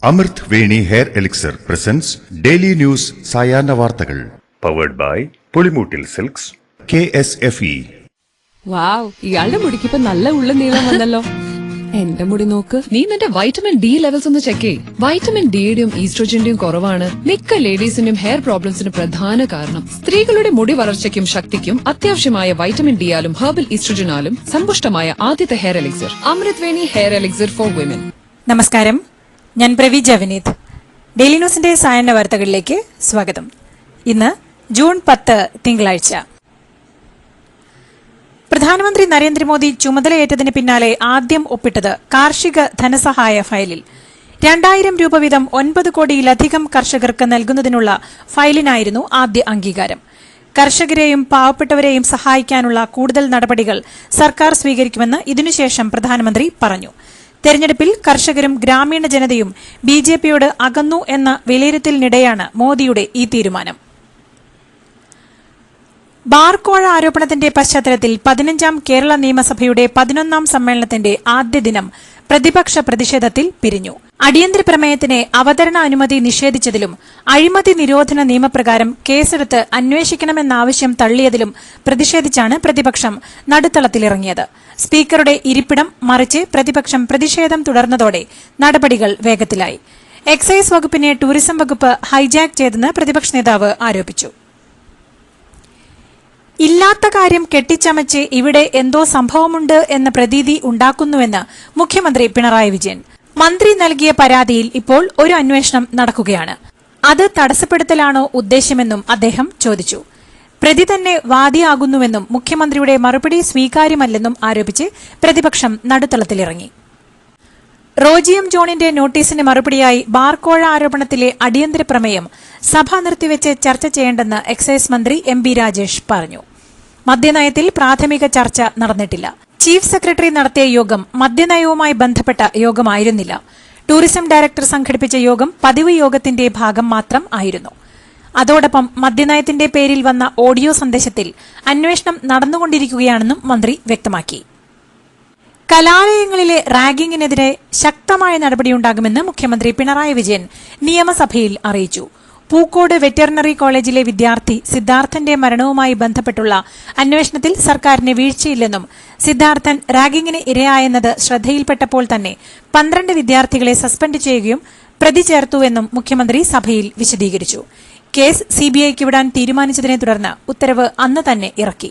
അമൃത് Veni hair elixir presents daily news സായാഹ്ന വാർത്തകൾ powered by Pulimoottil silks KSFE. Wow, ഇയാളുടെ മുടിക്കിപ്പോ നല്ല ഉള്ള നീളം വന്നല്ലോ. എന്റെ മുടി നോക്ക്. നീ നിന്റെ വൈറ്റമിൻ ഡി ലെവൽസ് ഒന്ന് ചെക്ക് ചെയ്യ്. വൈറ്റമിൻ ഡിയുടെയും ഈസ്ട്രോജന്റെയും കുറവാണ് മിക്ക ലേഡീസിന്റെയും ഹെയർ പ്രോബ്ലംസിന് പ്രധാന കാരണം. സ്ത്രീകളുടെ മുടി വളർച്ചയ്ക്കും ശക്തിക്കും അത്യാവശ്യമായ വൈറ്റമിൻ ഡിയാലും ഹെർബൽ ഈസ്ട്രോജനാലും സമ്പുഷ്ടമായ ആദ്യത്തെ hair elixir Amrit Veni hair elixir for women. നമസ്കാരം, ഞാൻ പ്രവീജ വിനീത്. ഡെയിലി ന്യൂസിന്റെ സായാഹ്ന വാർത്തകളിലേക്ക് സ്വാഗതം. ഇന്ന് ജൂൺ 10 തിങ്കളാഴ്ച. പ്രധാനമന്ത്രി നരേന്ദ്രമോദി ചുമതലയേറ്റതിന് പിന്നാലെ ആദ്യം ഒപ്പിട്ടത് കാർഷിക ധനസഹായ ഫയലിൽ 2000 രൂപ വീതം 9 കോടിയിലധികം കർഷകർക്ക് നൽകുന്നതിനുള്ള ഫയലിനായിരുന്നു ആദ്യ അംഗീകാരം. കർഷകരെയും പാവപ്പെട്ടവരെയും സഹായിക്കാനുള്ള കൂടുതൽ നടപടികൾ സർക്കാർ സ്വീകരിക്കുമെന്ന് ഇതിനുശേഷം പ്രധാനമന്ത്രി പറഞ്ഞു. തെരഞ്ഞെടുപ്പിൽ കർഷകരും ഗ്രാമീണ ജനതയും ബിജെപിയോട് അകന്നു എന്ന വിലയിരുത്തലിനിടെയാണ് മോദിയുടെ ഈ തീരുമാനം. ബാർകോഴ ആരോപണത്തിന്റെ പശ്ചാത്തലത്തിൽ 15ാം കേരള നിയമസഭയുടെ 11ാം സമ്മേളനത്തിന്റെ ആദ്യ ദിനം പ്രതിപക്ഷ പ്രതിഷേധത്തിൽ പിരിഞ്ഞു. അടിയന്തര പ്രമേയത്തിന് അവതരണ അനുമതി നിഷേധിച്ചതിലും അഴിമതി നിരോധന നിയമപ്രകാരം കേസെടുത്ത് അന്വേഷിക്കണമെന്ന ആവശ്യം തള്ളിയതിലും പ്രതിഷേധിച്ചാണ് പ്രതിപക്ഷം നടുത്തളത്തിലിറങ്ങിയത്. സ്പീക്കറുടെ ഇരിപ്പിടം മറിച്ച് പ്രതിപക്ഷം പ്രതിഷേധം തുടർന്നതോടെ നടപടികൾ വേഗത്തിലായി. എക്സൈസ് വകുപ്പിനെ ടൂറിസം വകുപ്പ് ഹൈജാക്ക് ചെയ്തെന്ന് പ്രതിപക്ഷ നേതാവ് ആരോപിച്ചു. ഇല്ലാത്ത കാര്യം കെട്ടിച്ചമച്ച് ഇവിടെ എന്തോ സംഭവമുണ്ട് എന്ന പ്രതീതി ഉണ്ടാക്കുന്നുവെന്ന് മുഖ്യമന്ത്രി പിണറായി വിജയൻ. മന്ത്രി നൽകിയ പരാതിയിൽ ഇപ്പോൾ ഒരു അന്വേഷണം നടക്കുകയാണ്. അത് തടസ്സപ്പെടുത്തലാണോ ഉദ്ദേശ്യമെന്നും അദ്ദേഹം ചോദിച്ചു. പ്രതി തന്നെ വാദിയാകുന്നുവെന്നും മുഖ്യമന്ത്രിയുടെ മറുപടി സ്വീകാര്യമല്ലെന്നും ആരോപിച്ച് പ്രതിപക്ഷം നടുത്തളത്തിലിറങ്ങി. റോജിയം ജോണിന്റെ നോട്ടീസിന് മറുപടിയായി ബാർകോഴ ആരോപണത്തിലെ അടിയന്തര പ്രമേയം സഭ നിർത്തിവെച്ച് ചർച്ച ചെയ്യേണ്ടെന്ന് എക്സൈസ് മന്ത്രി MB രാജേഷ് പറഞ്ഞു. മദ്യനയത്തിൽ പ്രാഥമിക ചർച്ച നടന്നിട്ടില്ല. ചീഫ് സെക്രട്ടറി നടത്തിയ യോഗം മദ്യനയവുമായി ബന്ധപ്പെട്ട യോഗമായിരുന്നില്ല. ടൂറിസം ഡയറക്ടർ സംഘടിപ്പിച്ച യോഗം പതിവ് യോഗത്തിന്റെ ഭാഗം മാത്രം ആയിരുന്നു. അതോടൊപ്പം മദ്യനയത്തിന്റെ പേരിൽ വന്ന ഓഡിയോ സന്ദേശത്തിൽ അന്വേഷണം നടന്നുകൊണ്ടിരിക്കുകയാണെന്നും മന്ത്രി വ്യക്തമാക്കി. കലാലയങ്ങളിലെ റാഗിംഗിനെതിരെ ശക്തമായ നടപടിയുണ്ടാകുമെന്ന് മുഖ്യമന്ത്രി പിണറായി വിജയൻ നിയമസഭയിൽ അറിയിച്ചു. പൂക്കോട് വെറ്ററിനറി കോളേജിലെ വിദ്യാർത്ഥി സിദ്ധാർത്ഥന്റെ മരണവുമായി ബന്ധപ്പെട്ടുള്ള അന്വേഷണത്തിൽ സർക്കാരിന് വീഴ്ചയില്ലെന്നും സിദ്ധാർത്ഥൻ റാഗിംഗിന് ഇരയായെന്നത് ശ്രദ്ധയിൽപ്പെട്ടപ്പോൾ തന്നെ 12 വിദ്യാർത്ഥികളെ സസ്പെൻഡ് ചെയ്യുകയും പ്രതി ചേർത്തുവെന്നും മുഖ്യമന്ത്രി സഭയിൽ വിശദീകരിച്ചു. കേസ് CBIക്ക് വിടാൻ തീരുമാനിച്ചതിനെ തുടർന്ന് ഉത്തരവ് അന്ന് തന്നെ ഇറക്കി.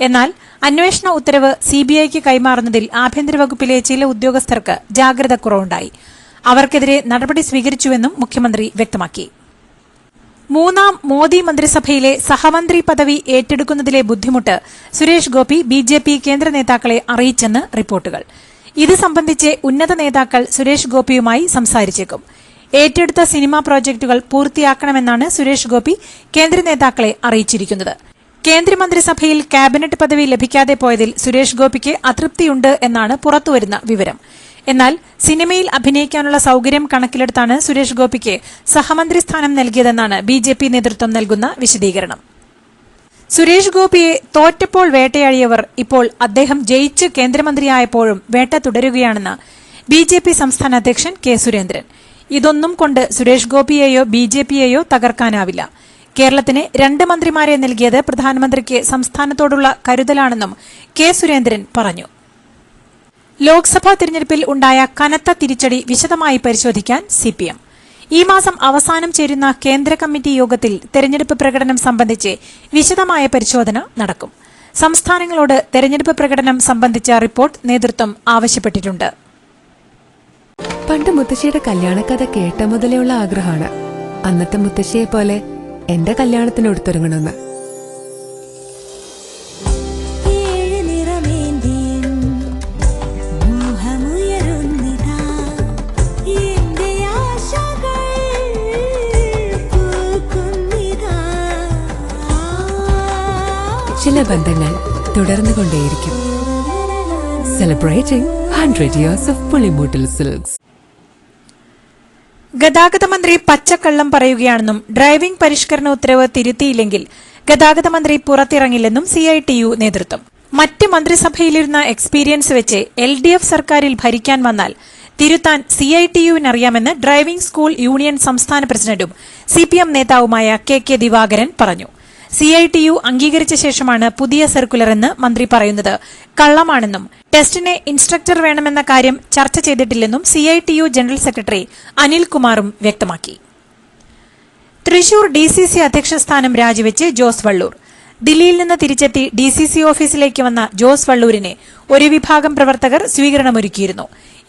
എന്നാൽ അന്വേഷണ ഉത്തരവ് CBIക്ക് കൈമാറുന്നതിൽ ആഭ്യന്തര വകുപ്പിലെ ചില ഉദ്യോഗസ്ഥർക്ക് ജാഗ്രത കുറവുണ്ടായി. അവർക്കെതിരെ നടപടി സ്വീകരിച്ചുവെന്നും മുഖ്യമന്ത്രി വ്യക്തമാക്കി. 3ാം മോദി മന്ത്രിസഭയിലെ സഹമന്ത്രി പദവി ഏറ്റെടുക്കുന്നതിലെ ബുദ്ധിമുട്ട് സുരേഷ് ഗോപി BJP കേന്ദ്ര നേതാക്കളെ അറിയിച്ചെന്ന് റിപ്പോർട്ടുകൾ. ഇത് സംബന്ധിച്ച് ഉന്നത നേതാക്കൾ സുരേഷ് ഗോപിയുമായി സംസാരിച്ചേക്കും. ഏറ്റെടുത്ത സിനിമാ പ്രോജക്ടുകൾ പൂർത്തിയാക്കണമെന്നാണ് സുരേഷ് ഗോപി കേന്ദ്ര നേതാക്കളെ അറിയിച്ചിരിക്കുന്നത്. കേന്ദ്രമന്ത്രിസഭയിൽ ക്യാബിനറ്റ് പദവി ലഭിക്കാതെ പോയതിൽ സുരേഷ് ഗോപിക്ക് അതൃപ്തിയുണ്ട് എന്നാണ് പുറത്തുവരുന്ന വിവരം. എന്നാൽ സിനിമയിൽ അഭിനയിക്കാനുള്ള സൌകര്യം കണക്കിലെടുത്താണ് സുരേഷ് ഗോപിക്ക് സഹമന്ത്രി സ്ഥാനം നൽകിയതെന്നാണ് BJP നേതൃത്വം നൽകുന്ന വിശദീകരണം. സുരേഷ് ഗോപിയെ തോറ്റപ്പോൾ വേട്ടയാടിയവർ ഇപ്പോൾ അദ്ദേഹം ജയിച്ച് കേന്ദ്രമന്ത്രിയായപ്പോഴും വേട്ട തുടരുകയാണെന്ന് BJP സംസ്ഥാന അധ്യക്ഷൻ K. സുരേന്ദ്രൻ. ഇതൊന്നും കൊണ്ട് സുരേഷ് ഗോപിയെയോ BJPയെയോ തകർക്കാനാവില്ല. കേരളത്തിന് 2 മന്ത്രിമാരെ നൽകിയത് പ്രധാനമന്ത്രിക്ക് സംസ്ഥാനത്തോടുള്ള കരുതലാണെന്നും K. സുരേന്ദ്രൻ പറഞ്ഞു. ലോക്സഭാ തിരഞ്ഞെടുപ്പിൽ ഉണ്ടായ കനത്ത തിരിച്ചടി വിശദമായി പരിശോധിക്കാൻ CPM. ഈ മാസം അവസാനം ചേരുന്ന കേന്ദ്ര കമ്മിറ്റി യോഗത്തിൽ തെരഞ്ഞെടുപ്പ് പ്രകടനം സംബന്ധിച്ച് വിശദമായ പരിശോധന നടക്കും. സംസ്ഥാനങ്ങളോട് തെരഞ്ഞെടുപ്പ് പ്രകടനം സംബന്ധിച്ച റിപ്പോർട്ട് നേതൃത്വം ആവശ്യപ്പെട്ടിട്ടുണ്ട്. പണ്ട് മുത്തശ്ശിയുടെ കല്യാണക്കഥ കേട്ട മുതലെയുള്ള ആഗ്രഹമാണ് അന്നത്തെ മുത്തശ്ശിയെ പോലെ എന്റെ കല്യാണത്തിന് എടുത്തൊരുങ്ങണമെന്ന്. ചില ബന്ധങ്ങൾ തുടർന്നുകൊണ്ടേയിരിക്കും. Celebrating 100 years of Pulimoottil silks. ഗതാഗത മന്ത്രി പച്ചക്കള്ളം പറയുകയാണെന്നും ഡ്രൈവിംഗ് പരിഷ്കരണ ഉത്തരവ് തിരുത്തിയില്ലെങ്കിൽ ഗതാഗത മന്ത്രി പുറത്തിറങ്ങില്ലെന്നും CITU നേതൃത്വം. മറ്റ് മന്ത്രിസഭയിലിരുന്ന എക്സ്പീരിയൻസ് വെച്ച് LDF സർക്കാരിൽ ഭരിക്കാൻ വന്നാൽ തിരുത്താൻ CITU-വിനറിയാമെന്ന് ഡ്രൈവിംഗ് സ്കൂൾ യൂണിയൻ സംസ്ഥാന പ്രസിഡന്റും CPM നേതാവുമായ KK ദിവാകരൻ പറഞ്ഞു. CITU അംഗീകരിച്ച ശേഷമാണ് പുതിയ സർക്കുലറെന്ന് മന്ത്രി പറയുന്നത് കള്ളമാണെന്നും ടെസ്റ്റിന് ഇൻസ്ട്രക്ടർ വേണമെന്ന കാര്യം ചർച്ച ചെയ്തിട്ടില്ലെന്നും CITU ജനറൽ സെക്രട്ടറി അനിൽകുമാറും വ്യക്തമാക്കി. തൃശൂർ DCC അധ്യക്ഷ സ്ഥാനം രാജിവെച്ച് ജോസ് വള്ളൂർ. ദില്ലിയിൽ നിന്ന് തിരിച്ചെത്തി DCC ഓഫീസിലേക്ക് വന്ന ജോസ് വള്ളൂരിനെ ഒരു വിഭാഗം പ്രവർത്തകർ സ്വീകരണമൊരുക്കിയിരുന്നു.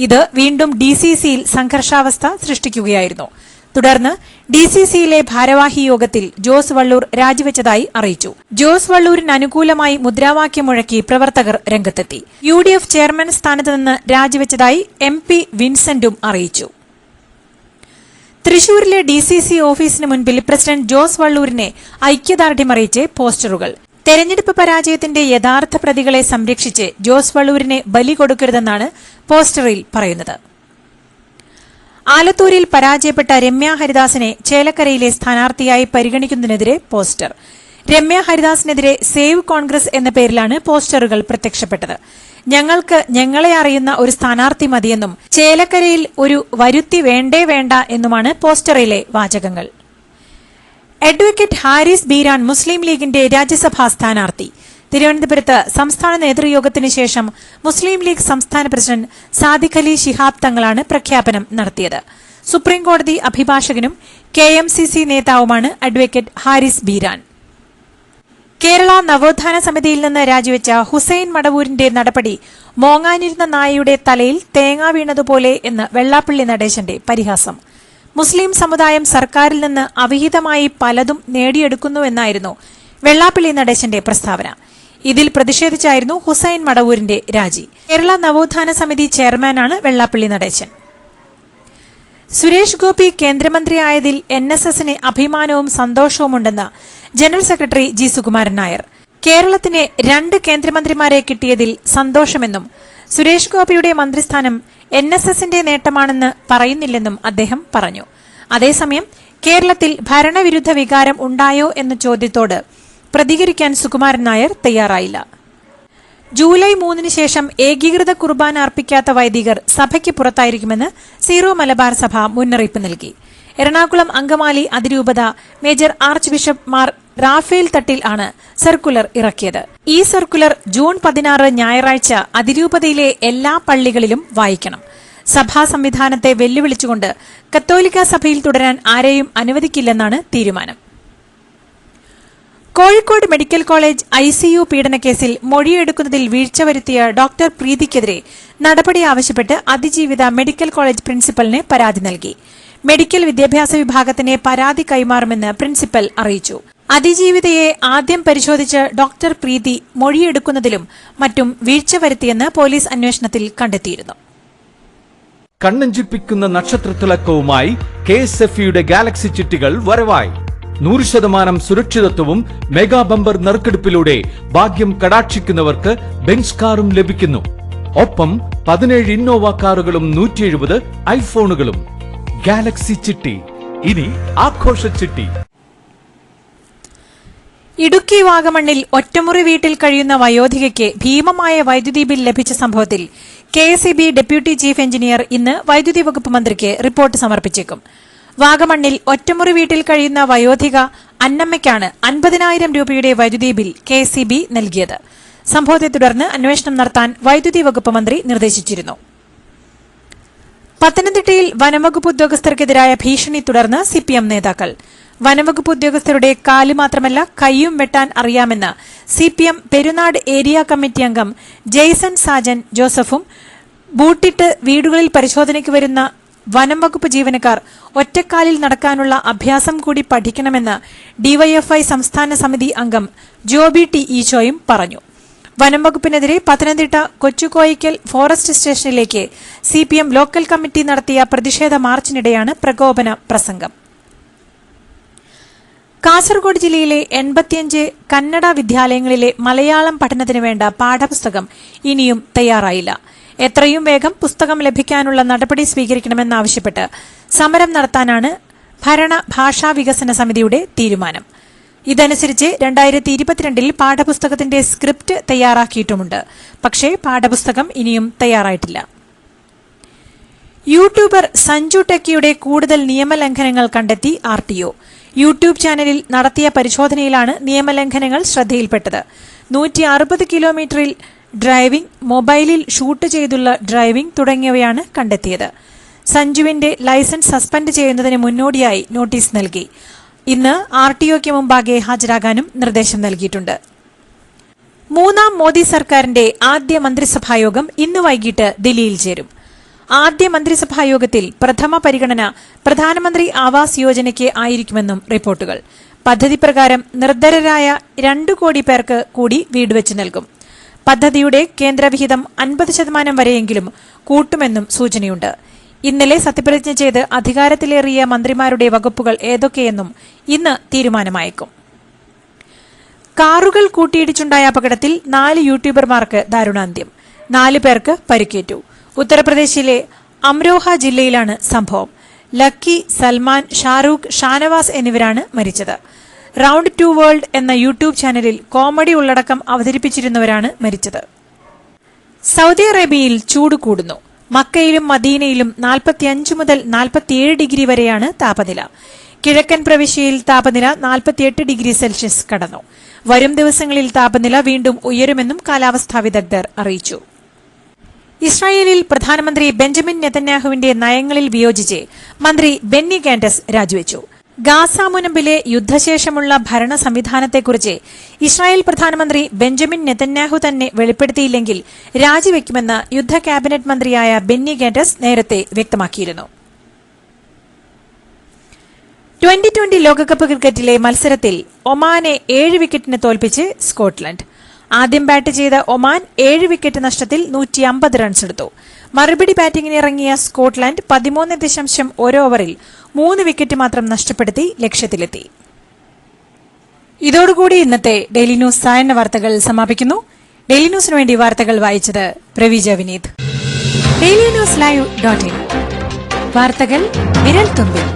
ഇത് വീണ്ടും DCCയിൽ സംഘർഷാവസ്ഥ സൃഷ്ടിക്കുകയായിരുന്നു. തുടർന്ന് DCCയിലെ ഭാരവാഹി യോഗത്തിൽ ജോസ് വള്ളൂർ രാജിവെച്ചതായി അറിയിച്ചു. ജോസ് വള്ളൂരിന് അനുകൂലമായി മുദ്രാവാക്യം മുഴക്കി പ്രവർത്തകർ രംഗത്തെത്തി. UDF ചെയർമാൻ സ്ഥാനത്ത് നിന്ന് രാജിവെച്ചതായി MP വിൻസെന്റും അറിയിച്ചു. തൃശൂരിലെ DCC ഓഫീസിന് മുൻപിൽ പ്രസിഡന്റ് ജോസ് വള്ളൂരിനെ ഐക്യദാർഢ്യമറിയിച്ച് പോസ്റ്ററുകൾ. തെരഞ്ഞെടുപ്പ് പരാജയത്തിന്റെ യഥാർത്ഥ പ്രതികളെ സംരക്ഷിച്ച് ജോസ് വള്ളൂരിനെ ബലി കൊടുക്കരുതെന്നാണ് പോസ്റ്ററിൽ പറയുന്നത്. ആലത്തൂരിൽ പരാജയപ്പെട്ട രമ്യ ഹരിദാസിനെ ചേലക്കരയിലെ സ്ഥാനാർത്ഥിയായി പരിഗണിക്കുന്നതിനെതിരെ പോസ്റ്റർ. രമ്യ ഹരിദാസിനെതിരെ സേവ് കോൺഗ്രസ് എന്ന പേരിലാണ് പോസ്റ്ററുകൾ പ്രത്യക്ഷപ്പെട്ടത്. ഞങ്ങൾക്ക് ഞങ്ങളെ അറിയുന്ന ഒരു സ്ഥാനാർത്ഥി മതിയെന്നും ചേലക്കരയിൽ ഒരു വരുത്തി വേണ്ടേ വേണ്ട എന്നുമാണ് പോസ്റ്ററിലെ വാചകങ്ങൾ. അഡ്വക്കേറ്റ് ഹാരിസ് ബീരാൻ മുസ്ലിം ലീഗിന്റെ രാജ്യസഭാ സ്ഥാനാർത്ഥി. തിരുവനന്തപുരത്ത് സംസ്ഥാന നേതൃയോഗത്തിന് ശേഷം മുസ്ലിം ലീഗ് സംസ്ഥാന പ്രസിഡന്റ് സാദിഖ് അലി ശിഹാബ് തങ്ങളാണ് പ്രഖ്യാപനം നടത്തിയത്. സുപ്രീംകോടതി അഭിഭാഷകനും KMCC നേതാവുമാണ് അഡ്വക്കേറ്റ് ഹാരിസ് ബീരാൻ. കേരള നവോത്ഥാന സമിതിയിൽ നിന്ന് രാജിവെച്ച ഹുസൈൻ മടവൂരിന്റെ നടപടി മോങ്ങാനിരുന്ന നായയുടെ തലയിൽ തേങ്ങ വീണതുപോലെ എന്ന് വെള്ളാപ്പള്ളി നടേശന്റെ പരിഹാസം. മുസ്ലിം സമുദായം സർക്കാരിൽ നിന്ന് അവിഹിതമായി പലതും നേടിയെടുക്കുന്നുവെന്നായിരുന്നു വെള്ളാപ്പള്ളി നടേശന്റെ പ്രസ്താവന. ഇതിൽ പ്രതിഷേധിച്ചായിരുന്നു ഹുസൈൻ മടവൂരിന്റെ രാജി. കേരള നവോത്ഥാന സമിതി ചെയർമാനാണ് വെള്ളാപ്പള്ളി നടേശൻ. സുരേഷ് ഗോപി കേന്ദ്രമന്ത്രിയായതിൽ NSSന് അഭിമാനവും സന്തോഷവുമുണ്ടെന്ന് general secretary G. Sukumaran Nair. കേരളത്തിന് 2 കേന്ദ്രമന്ത്രിമാരെ കിട്ടിയതിൽ സന്തോഷമെന്നും സുരേഷ് ഗോപിയുടെ മന്ത്രിസ്ഥാനം NSSന്റെ നേട്ടമാണെന്ന് പറയുന്നില്ലെന്നും അദ്ദേഹം പറഞ്ഞു. അതേസമയം കേരളത്തിൽ ഭരണവിരുദ്ധ വികാരം ഉണ്ടായോ എന്ന ചോദ്യത്തോട് പ്രതികരിക്കാൻ സുകുമാരൻ നായർ തയ്യാറായില്ല. ജൂലൈ 3-ന് ശേഷം ഏകീകൃത കുർബാന അർപ്പിക്കാത്ത വൈദികർ സഭയ്ക്ക് പുറത്തായിരിക്കുമെന്ന് സീറോ മലബാർ സഭ മുന്നറിയിപ്പ് നൽകി. എറണാകുളം അങ്കമാലി അതിരൂപത major arch bishop Mar Raphael Thattil ആണ് സർക്കുലർ ഇറക്കിയത്. ഈ സർക്കുലർ ജൂൺ 16 ഞായറാഴ്ച അതിരൂപതയിലെ എല്ലാ പള്ളികളിലും വായിക്കണം. സഭാ സംവിധാനത്തെ വെല്ലുവിളിച്ചുകൊണ്ട് കത്തോലിക്ക സഭയിൽ തുടരാൻ ആരെയും അനുവദിക്കില്ലെന്നാണ് തീരുമാനം. കോഴിക്കോട് മെഡിക്കൽ കോളേജ് ICU പീഡനക്കേസിൽ മൊഴിയെടുക്കുന്നതിൽ വീഴ്ച വരുത്തിയ ഡോക്ടർ പ്രീതിക്കെതിരെ നടപടി ആവശ്യപ്പെട്ട് അതിജീവിത മെഡിക്കൽ കോളേജ് പ്രിൻസിപ്പലിന് പരാതി നൽകി. മെഡിക്കൽ വിദ്യാഭ്യാസ വിഭാഗത്തിന് പരാതി കൈമാറുമെന്ന് പ്രിൻസിപ്പൽ അറിയിച്ചു. അതിജീവിതയെ ആദ്യം പരിശോധിച്ച് ഡോക്ടർ പ്രീതി മൊഴിയെടുക്കുന്നതിലും മറ്റും വീഴ്ച വരുത്തിയെന്ന് പോലീസ് അന്വേഷണത്തിൽ കണ്ടെത്തിയിരുന്നു. കണ്ണഞ്ചിപ്പിക്കുന്ന നക്ഷത്രത്തിളക്കവുമായി KSFEയുടെ ഗാലക്സി ചിട്ടികൾ വരവായി. 100% സുരക്ഷിതത്വവും മെഗാ ബമ്പർ നറുക്കെടുപ്പിലൂടെ ഭാഗ്യം കടാക്ഷിക്കുന്നവർക്ക് ബെൻസ് കാറും ലഭിക്കുന്നു. ഒപ്പം 17 ഇന്നോവ കാറുകളും 170 ഐഫോണുകളും. ഗാലക്സി ചിട്ടി, ഇനി ആഘോഷ ചിട്ടി. ഇടുക്കി വാഗമണ്ണിൽ ഒറ്റമുറി വീട്ടിൽ കഴിയുന്ന വയോധികയ്ക്ക് ഭീമമായ വൈദ്യുതി ബിൽ ലഭിച്ച സംഭവത്തിൽ KSEB ഡെപ്യൂട്ടി ചീഫ് എഞ്ചിനീയർ ഇന്ന് വൈദ്യുതി വകുപ്പ് മന്ത്രിക്ക് റിപ്പോർട്ട് സമർപ്പിച്ചേക്കും. വാഗമണ്ണിൽ ഒറ്റമുറി വീട്ടിൽ കഴിയുന്ന വയോധിക അന്നമ്മയ്ക്കാണ് 50,000 രൂപയുടെ വൈദ്യുതി ബിൽ KSEB നൽകിയത്. സംഭവത്തെ തുടർന്ന് അന്വേഷണം നടത്താൻ വൈദ്യുതി വകുപ്പ് മന്ത്രി നിർദ്ദേശിച്ചിരുന്നു. പത്തനംതിട്ടയിൽ വനംവകുപ്പ് ഉദ്യോഗസ്ഥർക്കെതിരായ ഭീഷണി തുടർന്ന് CPM നേതാക്കൾ. വനംവകുപ്പ് ഉദ്യോഗസ്ഥരുടെ കാല് മാത്രമല്ല കൈയും വെട്ടാൻ അറിയാമെന്ന് CPM പെരുന്നാട് ഏരിയ കമ്മിറ്റി അംഗം ജെയ്സൺ സാജൻ ജോസഫും ബൂട്ടിട്ട് വീടുകളിൽ പരിശോധനയ്ക്ക് വരുന്ന വനംവകുപ്പ് ജീവനക്കാർ ഒറ്റക്കാലിൽ നടക്കാനുള്ള അഭ്യാസം കൂടി പഠിക്കണമെന്ന് DYFI സംസ്ഥാന സമിതി അംഗം ജോബി T. ഈശോയും പറഞ്ഞു. വനംവകുപ്പിനെതിരെ പത്തനംതിട്ട കൊച്ചുകോയിക്കൽ ഫോറസ്റ്റ് സ്റ്റേഷനിലേക്ക് CPM ലോക്കൽ കമ്മിറ്റി നടത്തിയ പ്രതിഷേധ മാർച്ചിനിടെയാണ് പ്രകോപന പ്രസംഗം. കാസർഗോഡ് ജില്ലയിലെ 85 കന്നഡ വിദ്യാലയങ്ങളിലെ മലയാളം പഠനത്തിന് വേണ്ട പാഠപുസ്തകം ഇനിയും തയ്യാറായില്ല. എത്രയും വേഗം പുസ്തകം ലഭിക്കാനുള്ള നടപടി സ്വീകരിക്കണമെന്നാവശ്യപ്പെട്ട് സമരം നടത്താനാണ് ഭരണ ഭാഷാ വികസന സമിതിയുടെ തീരുമാനം. ഇതനുസരിച്ച് 2022 പാഠപുസ്തകത്തിന്റെ സ്ക്രിപ്റ്റ് തയ്യാറാക്കിയിട്ടുമുണ്ട്. പക്ഷേ പാഠപുസ്തകം ഇനിയും തയ്യാറായിട്ടില്ല. യൂട്യൂബർ സഞ്ജു ടെക്കിയുടെ കൂടുതൽ നിയമലംഘനങ്ങൾ കണ്ടെത്തി RTO. യൂട്യൂബ് ചാനലിൽ നടത്തിയ പരിശോധനയിലാണ് നിയമലംഘനങ്ങൾ ശ്രദ്ധയിൽപ്പെട്ടത്. 160 കിലോമീറ്ററിൽ ഡ്രൈവിംഗ്, മൊബൈലിൽ ഷൂട്ട് ചെയ്തുള്ള ഡ്രൈവിംഗ് തുടങ്ങിയവയാണ് കണ്ടെത്തിയത്. സഞ്ജുവിന്റെ ലൈസൻസ് സസ്പെൻഡ് ചെയ്യുന്നതിന് മുന്നോടിയായി നോട്ടീസ് നൽകി. ഇന്ന് RTOയ്ക്ക് മുമ്പാകെ ഹാജരാകാനും നിർദ്ദേശം നൽകിയിട്ടുണ്ട്. മൂന്നാം മോദി സർക്കാരിന്റെ ആദ്യ മന്ത്രിസഭായോഗം ഇന്ന് വൈകിട്ട് ദില്ലിയിൽ ചേരും. ആദ്യ മന്ത്രിസഭായോഗത്തിൽ പ്രഥമ പരിഗണന പ്രധാനമന്ത്രി ആവാസ് യോജനയ്ക്ക് ആയിരിക്കുമെന്നും റിപ്പോർട്ടുകൾ. പദ്ധതി പ്രകാരം നിർധരരായ 2 കോടി പേർക്ക് കൂടി വീട് വെച്ച് നൽകും. പദ്ധതിയുടെ കേന്ദ്രവിഹിതം 50% വരെയെങ്കിലും കൂട്ടുമെന്നും സൂചനയുണ്ട്. ഇന്നലെ സത്യപ്രതിജ്ഞ ചെയ്ത് അധികാരത്തിലേറിയ മന്ത്രിമാരുടെ വകുപ്പുകൾ ഏതൊക്കെയെന്നും ഇന്ന് തീരുമാനമായേക്കും. കാറുകൾ കൂട്ടിയിടിച്ചുണ്ടായ അപകടത്തിൽ 4 യൂട്യൂബർമാർക്ക് ദാരുണാന്ത്യം. 4 പേർക്ക് പരിക്കേറ്റു. ഉത്തർപ്രദേശിലെ അംരോഹ ജില്ലയിലാണ് സംഭവം. ലക്കി, സൽമാൻ, ഷാറൂഖ്, ഷാനവാസ് എന്നിവരാണ് മരിച്ചത്. റൌണ്ട് 2 വേൾഡ് എന്ന യൂട്യൂബ് ചാനലിൽ കോമഡി ഉള്ളടക്കം അവതരിപ്പിച്ചിരുന്നവരാണ് മരിച്ചത്. സൗദി അറേബ്യയിൽ ചൂട് കൂടുന്നു. മക്കയിലും മദീനയിലും 45 മുതൽ 47 ഡിഗ്രി വരെയാണ് താപനില. കിഴക്കൻ പ്രവിശ്യയിൽ താപനില 48 ഡിഗ്രി സെൽഷ്യസ് കടന്നു. വരും ദിവസങ്ങളിൽ താപനില വീണ്ടും ഉയരുമെന്നും കാലാവസ്ഥാ വിദഗ്ധർ അറിയിച്ചു. ഇസ്രായേലിൽ പ്രധാനമന്ത്രി ബെഞ്ചമിൻ നെതന്യാഹുവിന്റെ നയങ്ങളിൽ വിയോജിച്ച് മന്ത്രി ബെന്നി ഗാന്റസ് രാജിവെച്ചു. ഗാസ മുനമ്പിലെ യുദ്ധശേഷമുള്ള ഭരണ സംവിധാനത്തെക്കുറിച്ച് ഇസ്രായേൽ പ്രധാനമന്ത്രി ബെഞ്ചമിൻ നെതന്യാഹു തന്നെ വെളിപ്പെടുത്തിയില്ലെങ്കിൽ രാജിവെക്കുമെന്ന് യുദ്ധ ക്യാബിനറ്റ് മന്ത്രിയായ ബെന്നി ഗാന്റസ് നേരത്തെ വ്യക്തമാക്കിയിരുന്നു. 2020 ലോകകപ്പ് ക്രിക്കറ്റിലെ മത്സരത്തിൽ ഒമാനെ 7 വിക്കറ്റിന് തോൽപ്പിച്ച് സ്കോട്ട്ലൻഡ്. ആദ്യം ബാറ്റ് ചെയ്ത ഒമാൻ 7 വിക്കറ്റ് നഷ്ടത്തിൽ 150 റൺസെടുത്തു. മറുപടി ബാറ്റിംഗിനിറങ്ങിയ സ്കോട്ട്ലൻഡ് 13.1 ഓവറിൽ 3 വിക്കറ്റ് മാത്രം നഷ്ടപ്പെടുത്തി ലക്ഷ്യത്തിലെത്തി. ഇതോടുകൂടി ഇന്നത്തെ ഡെയിലി ന്യൂസ് സായന്ന വാർത്തകൾ സമാപിക്കുന്നു. ഡെയിലി ന്യൂസിനു വേണ്ടി വാർത്തകൾ വായിച്ചത് പ്രവീജ വിനീത്. DailyNewsLive.in വാർത്തകൾ വിരൽ തുമ്പിൽ.